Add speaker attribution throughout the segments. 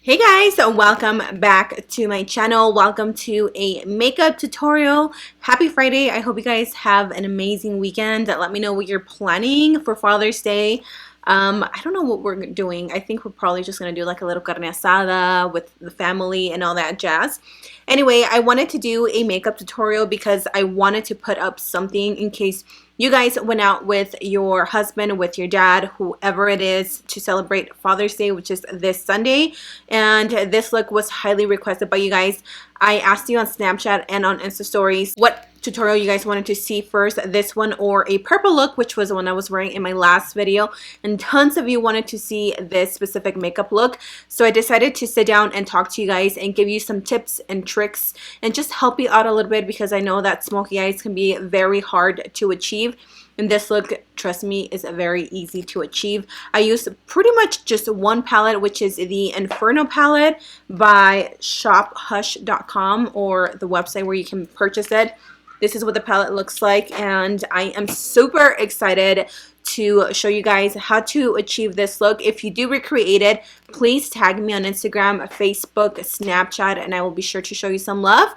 Speaker 1: Hey guys, welcome back to my channel. Welcome to a makeup tutorial. Happy Friday. I hope you guys have an amazing weekend. Let me know what you're planning for Father's Day. I don't know what we're doing. I think we're probably just going to do like a little carne asada with the family and all that jazz. Anyway, I wanted to do a makeup tutorial because I wanted to put up something in case you guys went out with your husband, with your dad, whoever it is, to celebrate Father's Day, which is this Sunday. And this look was highly requested by you guys. I asked you on Snapchat and on Insta Stories what tutorial you guys wanted to see first, this one or a purple look, which was the one I was wearing in my last video, and tons of you wanted to see this specific makeup look. So I decided to sit down and talk to you guys and give you some tips and tricks and just help you out a little bit, because I know that smoky eyes can be very hard to achieve. And this look, trust me, is very easy to achieve. I used pretty much just one palette, which is the Inferno palette by shophush.com, or the website where you can purchase it. This is what the palette looks like, and I am super excited to show you guys how to achieve this look. If you do recreate it, please tag me on Instagram, Facebook, Snapchat, and I will be sure to show you some love.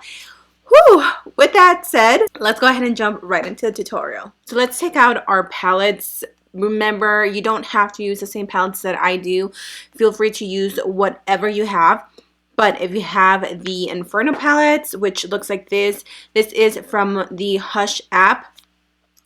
Speaker 1: Whew. With that said, let's go ahead and jump right into the tutorial. So let's take out our palettes. Remember, you don't have to use the same palettes that I do. Feel free to use whatever you have. But if you have the Inferno palettes, which looks like this is from the Hush app.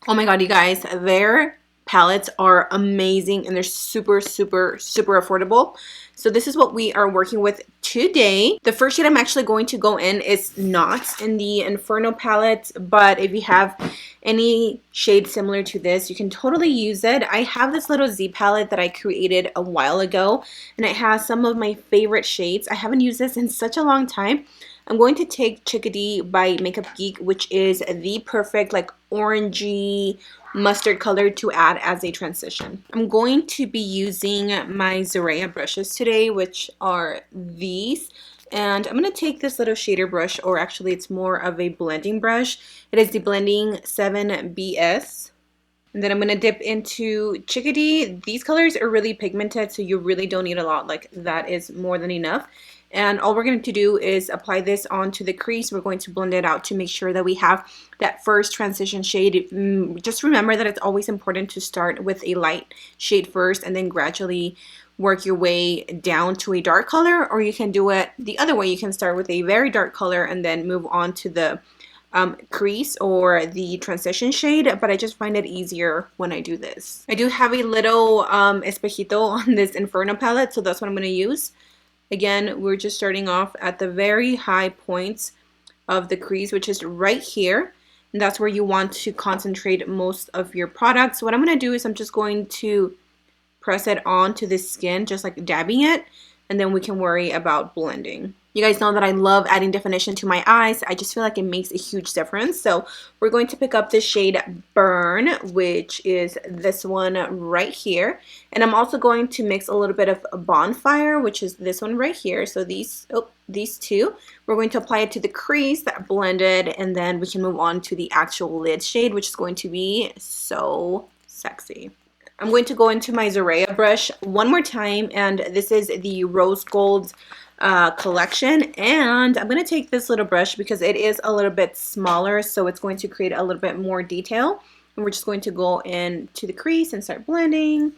Speaker 1: Oh my god, you guys, their palettes are amazing and they're super affordable. So this is what we are working with today. The first shade I'm actually going to go in is not in the Inferno palette, but if you have any shade similar to this, you can totally use it. I have this little Z palette that I created a while ago, and it has some of my favorite shades. I haven't used this in such a long time. I'm going to take Chickadee by Makeup Geek, which is the perfect like orangey mustard color to add as a transition. I'm going to be using my Zoraya brushes today, which are these. And I'm going to take this little shader brush, or actually it's more of a blending brush. It is the Blending 7BS. And then I'm going to dip into Chickadee. These colors are really pigmented, so you really don't need a lot. Like, that is more than enough. And all we're going to do is apply this onto the crease. We're going to blend it out to make sure that we have that first transition shade. Just remember that it's always important to start with a light shade first and then gradually work your way down to a dark color, or you can do it the other way. You can start with a very dark color and then move on to the crease or the transition shade, but I just find it easier when I do this. I do have a little espejito on this Inferno palette, so that's what I'm going to use. Again, we're just starting off at the very high points of the crease, which is right here. And that's where you want to concentrate most of your product. So what I'm going to do is I'm just going to press it onto the skin, just like dabbing it. And then we can worry about blending. You guys know that I love adding definition to my eyes. I just feel like it makes a huge difference. So we're going to pick up this shade Burn, which is this one right here. And I'm also going to mix a little bit of Bonfire, which is this one right here. So these two. We're going to apply it to the crease, that blended, and then we can move on to the actual lid shade, which is going to be so sexy. I'm going to go into my Zoraya brush one more time, and this is the Rose Gold collection. And I'm going to take this little brush because it is a little bit smaller, so it's going to create a little bit more detail. And we're just going to go into the crease and start blending.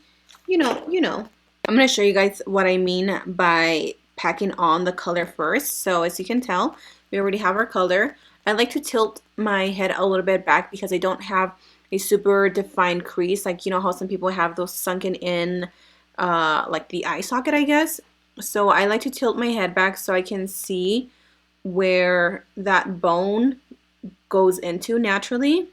Speaker 1: You know. I'm going to show you guys what I mean by packing on the color first. So as you can tell, we already have our color. I like to tilt my head a little bit back because I don't have a super defined crease. Like, you know how some people have those sunken in like the eye socket, I guess. So I like to tilt my head back so I can see where that bone goes into naturally.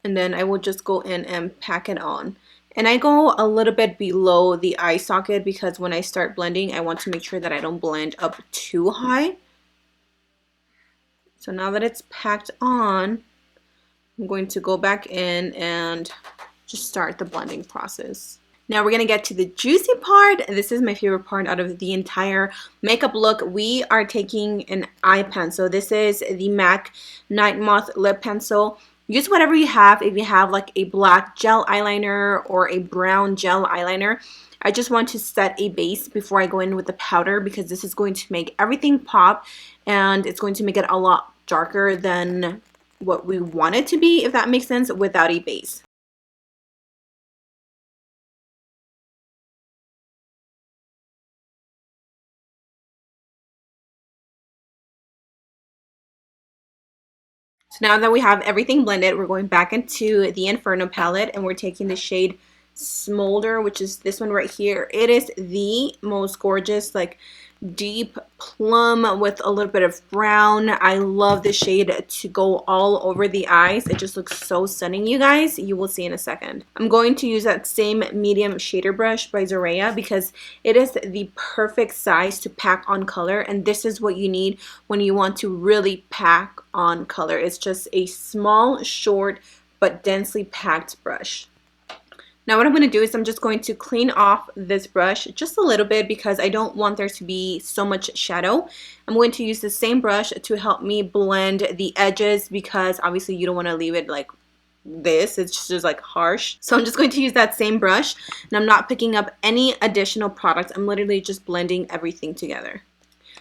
Speaker 1: And then I will just go in and pack it on. And I go a little bit below the eye socket because when I start blending, I want to make sure that I don't blend up too high. So now that it's packed on, I'm going to go back in and just start the blending process. Now we're going to get to the juicy part. This is my favorite part out of the entire makeup look. We are taking an eye pencil. This is the MAC Night Moth Lip Pencil. Use whatever you have. If you have like a black gel eyeliner or a brown gel eyeliner, I just want to set a base before I go in with the powder because this is going to make everything pop and it's going to make it a lot darker than what we want it to be, if that makes sense, without a base. So now that we have everything blended, we're going back into the Inferno palette and we're taking the shade Smolder, which is this one right here. It is the most gorgeous, like deep plum with a little bit of brown. I love the shade to go all over the eyes. It just looks so stunning, you guys. You will see in a second. I'm going to use that same medium shader brush by Zorea because it is the perfect size to pack on color, and this is what you need when you want to really pack on color. It's just a small, short, but densely packed brush. Now what I'm going to do is I'm just going to clean off this brush just a little bit because I don't want there to be so much shadow. I'm going to use the same brush to help me blend the edges because obviously you don't want to leave it like this. It's just like harsh. So I'm just going to use that same brush and I'm not picking up any additional products. I'm literally just blending everything together.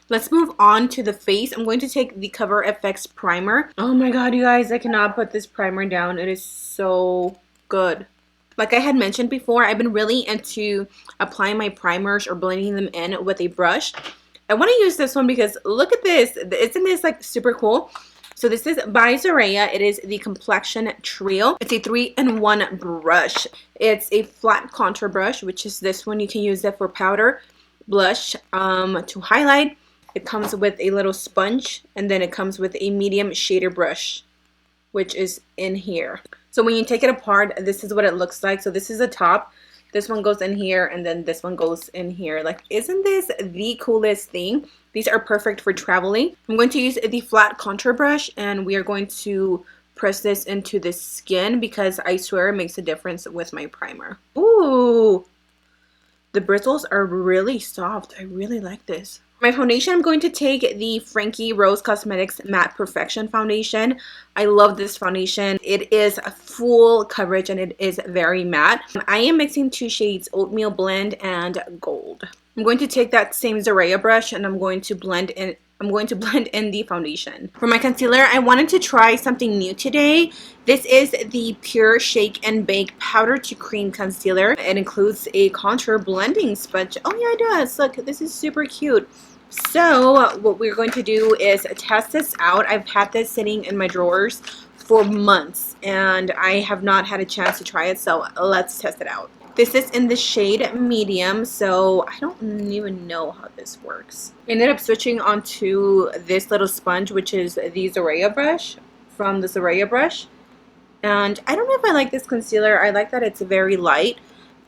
Speaker 1: Let's move on to the face. I'm going to take the Cover FX primer. Oh my god, you guys, I cannot put this primer down. It is so good. Like I had mentioned before, I've been really into applying my primers or blending them in with a brush. I want to use this one because look at this. Isn't this like super cool? So this is by Zorea. It is the Complexion Trio. It's a 3-in-1 brush. It's a flat contour brush, which is this one. You can use it for powder, blush, to highlight. It comes with a little sponge, and then it comes with a medium shader brush, which is in here. So when you take it apart, this is what it looks like. So this is the top. This one goes in here, and then this one goes in here. Like, isn't this the coolest thing? These are perfect for traveling. I'm going to use the flat contour brush, and we are going to press this into the skin because I swear it makes a difference with my primer. Ooh, the bristles are really soft. I really like this. My foundation, I'm going to take the Frankie Rose Cosmetics Matte Perfection Foundation. I love this foundation. It is a full coverage and it is very matte. I am mixing two shades, Oatmeal Blend and Gold. I'm going to take that same Zorea brush and I'm going to blend in the foundation. For my concealer, I wanted to try something new today. This is the Pur Shake and Bake Powder to Cream Concealer. It includes a contour blending sponge. Oh yeah, it does. Look, this is super cute. So what we're going to do is test this out. I've had this sitting in my drawers for months and I have not had a chance to try it, so let's test it out. This is in the shade medium, so I don't even know how this works. I ended up switching onto this little sponge, which is the Zorea brush, from the Zorea brush. And I don't know if I like this concealer. I like that it's very light,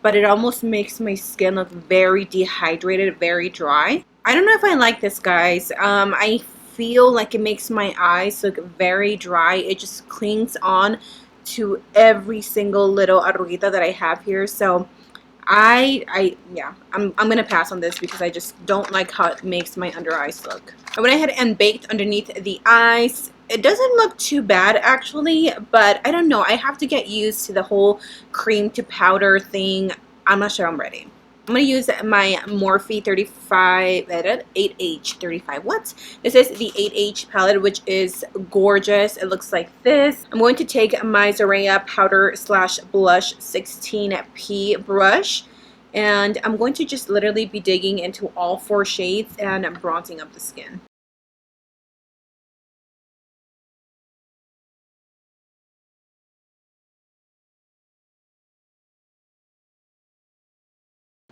Speaker 1: but it almost makes my skin look very dehydrated, very dry. I don't know if I like this, guys. I feel like it makes my eyes look very dry. It just clings on to every single little arruguita that I have here. So yeah, I'm gonna pass on this because I just don't like how it makes my under eyes look. I went ahead and baked underneath the eyes. It doesn't look too bad actually, but I don't know. I have to get used to the whole cream to powder thing. I'm not sure I'm ready. I'm going to use my Morphe 35, 8H35. What? This is the 8H palette, which is gorgeous. It looks like this. I'm going to take my Zorea Powder slash Blush 16P brush. And I'm going to just literally be digging into all 4 shades and bronzing up the skin.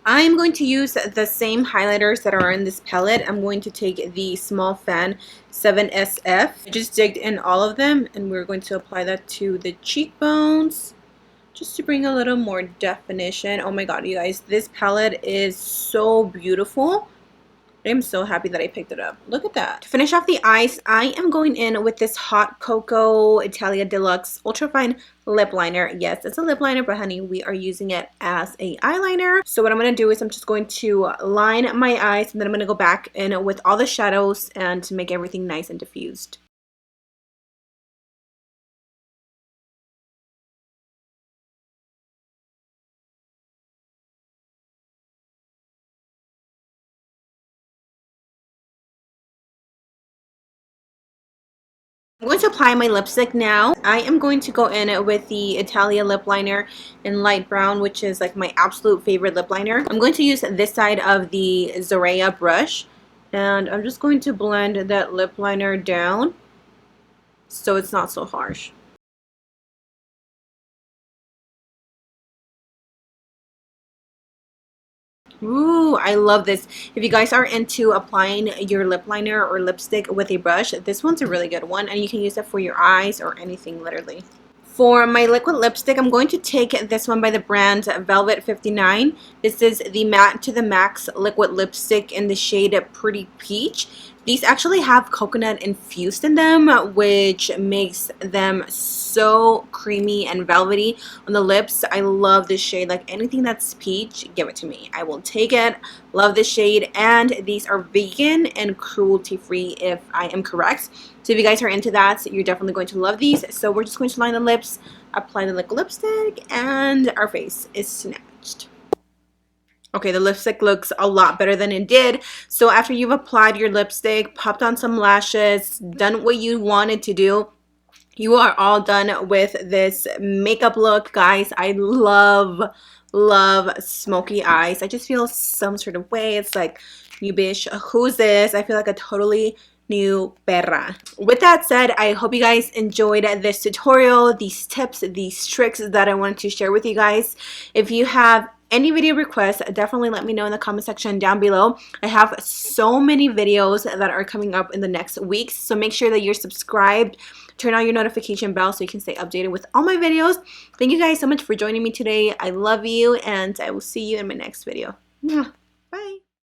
Speaker 1: I'm going to use the same highlighters that are in this palette. I'm going to take the Small Fan 7SF. I just digged in all of them and we're going to apply that to the cheekbones just to bring a little more definition. Oh my god, you guys, this palette is so beautiful. I'm so happy that I picked it up. Look at that. To finish off the eyes, I am going in with this Hot Cocoa Italia Deluxe Ultra Fine Lip Liner. Yes, it's a lip liner, but honey, we are using it as a eyeliner. So what I'm going to do is I'm just going to line my eyes, and then I'm going to go back in with all the shadows and to make everything nice and diffused. I'm going to apply my lipstick now. I am going to go in with the Italia lip liner in light brown, which is like my absolute favorite lip liner. I'm going to use this side of the Zoraya brush, and I'm just going to blend that lip liner down so it's not so harsh. Ooh, I love this. If you guys are into applying your lip liner or lipstick with a brush, this one's a really good one, and you can use it for your eyes or anything literally. For my liquid lipstick, I'm going to take this one by the brand Velvet59. This is the Matte to the Max liquid lipstick in the shade Pretty Peach. These actually have coconut infused in them, which makes them so creamy and velvety on the lips. I love this shade. Like anything that's peach, give it to me. I will take it. Love this shade. And these are vegan and cruelty free if I am correct. So if you guys are into that, you're definitely going to love these. So we're just going to line the lips, apply the liquid lipstick, and our face is snatched. Okay, the lipstick looks a lot better than it did. So after you've applied your lipstick, popped on some lashes, done what you wanted to do, you are all done with this makeup look, guys. I love smoky eyes. I just feel some sort of way. It's like, new bitch, who's this? I feel like a totally new perra. With that said, I hope you guys enjoyed this tutorial, these tips, these tricks that I wanted to share with you guys. If you have any video requests, definitely let me know in the comment section down below. I have so many videos that are coming up in the next weeks, so make sure that you're subscribed. Turn on your notification bell so you can stay updated with all my videos. Thank you guys so much for joining me today. I love you, and I will see you in my next video.